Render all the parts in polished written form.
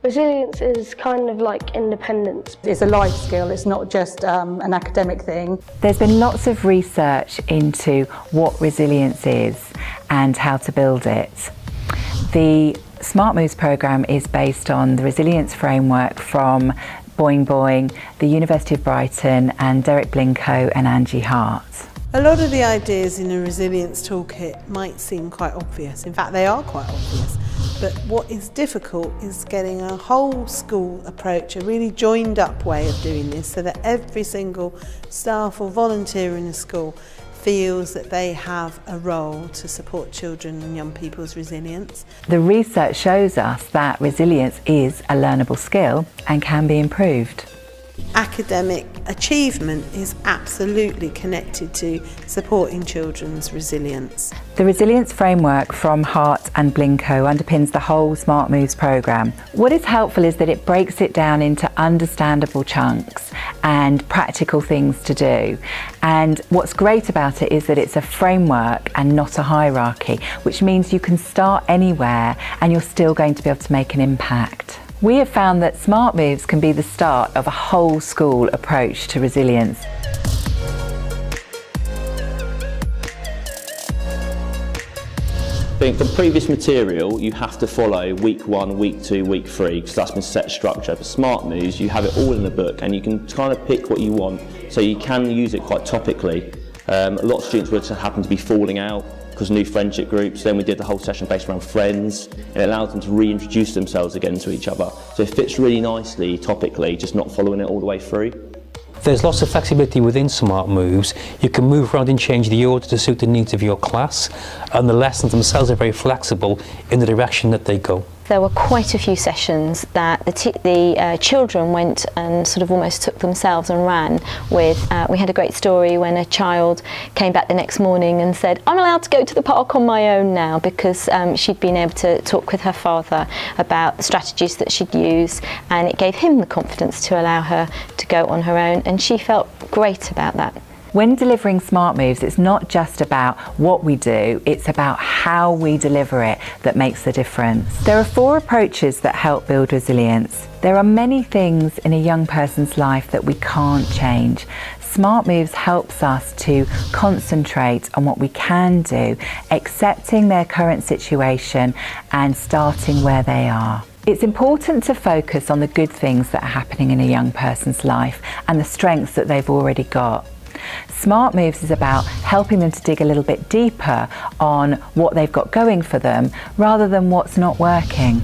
Resilience is kind of like independence. It's a life skill, it's not just an academic thing. There's been lots of research into what resilience is and how to build it. The SmartMoves programme is based on the resilience framework from Boing Boing, the University of Brighton, and Derek Blincoe and Angie Hart. A lot of the ideas in a resilience toolkit might seem quite obvious. In fact, they are quite obvious. But what is difficult is getting a whole school approach, a really joined up way of doing this, so that every single staff or volunteer in a school feels that they have a role to support children and young people's resilience. The research shows us that resilience is a learnable skill and can be improved. Academic achievement is absolutely connected to supporting children's resilience. The resilience framework from Hart and Blincoe underpins the whole SmartMoves programme. What is helpful is that it breaks it down into understandable chunks and practical things to do. And what's great about it is that it's a framework and not a hierarchy, which means you can start anywhere and you're still going to be able to make an impact. We have found that SmartMoves can be the start of a whole school approach to resilience. I think from previous material, you have to follow week 1, week 2, week 3, because that's been set structure. For SmartMoves, you have it all in the book and you can kind of pick what you want, so you can use it quite topically. A lot of students would happen to be falling out because new friendship groups. Then we did the whole session based around friends, and it allows them to reintroduce themselves again to each other. So it fits really nicely topically, just not following it all the way through. There's lots of flexibility within SmartMoves. You can move around and change the order to suit the needs of your class, and the lessons themselves are very flexible in the direction that they go. There were quite a few sessions that the children went and sort of almost took themselves and ran with. We had a great story when a child came back the next morning and said, "I'm allowed to go to the park on my own now," because she'd been able to talk with her father about the strategies that she'd use, and it gave him the confidence to allow her to go on her own, and she felt great about that. When delivering SmartMoves, it's not just about what we do, it's about how we deliver it that makes the difference. There are 4 approaches that help build resilience. There are many things in a young person's life that we can't change. SmartMoves helps us to concentrate on what we can do, accepting their current situation and starting where they are. It's important to focus on the good things that are happening in a young person's life and the strengths that they've already got. SmartMoves is about helping them to dig a little bit deeper on what they've got going for them rather than what's not working.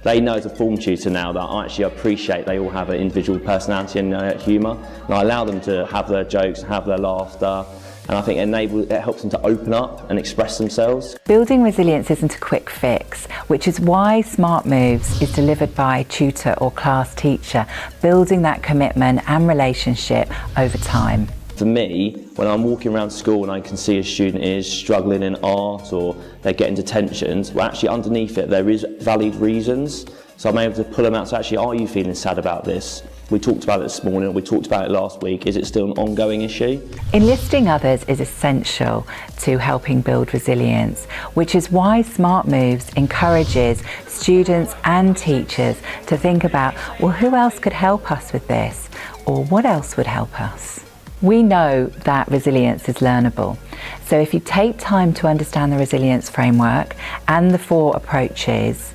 They know as a form tutor now that I actually appreciate they all have an individual personality and humour, and I allow them to have their jokes, have their laughter, and I think it helps them to open up and express themselves. Building resilience isn't a quick fix, which is why SmartMoves is delivered by a tutor or class teacher, building that commitment and relationship over time. For me, when I'm walking around school and I can see a student is struggling in art or they're getting detentions, well, actually underneath it there is valid reasons. So I'm able to pull them out. So actually, are you feeling sad about this? We talked about it this morning, we talked about it last week. Is it still an ongoing issue? Enlisting others is essential to helping build resilience, which is why SmartMoves encourages students and teachers to think about, well, who else could help us with this? Or what else would help us? We know that resilience is learnable. So if you take time to understand the resilience framework and the 4 approaches,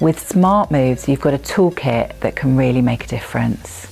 with SmartMoves you've got a toolkit that can really make a difference.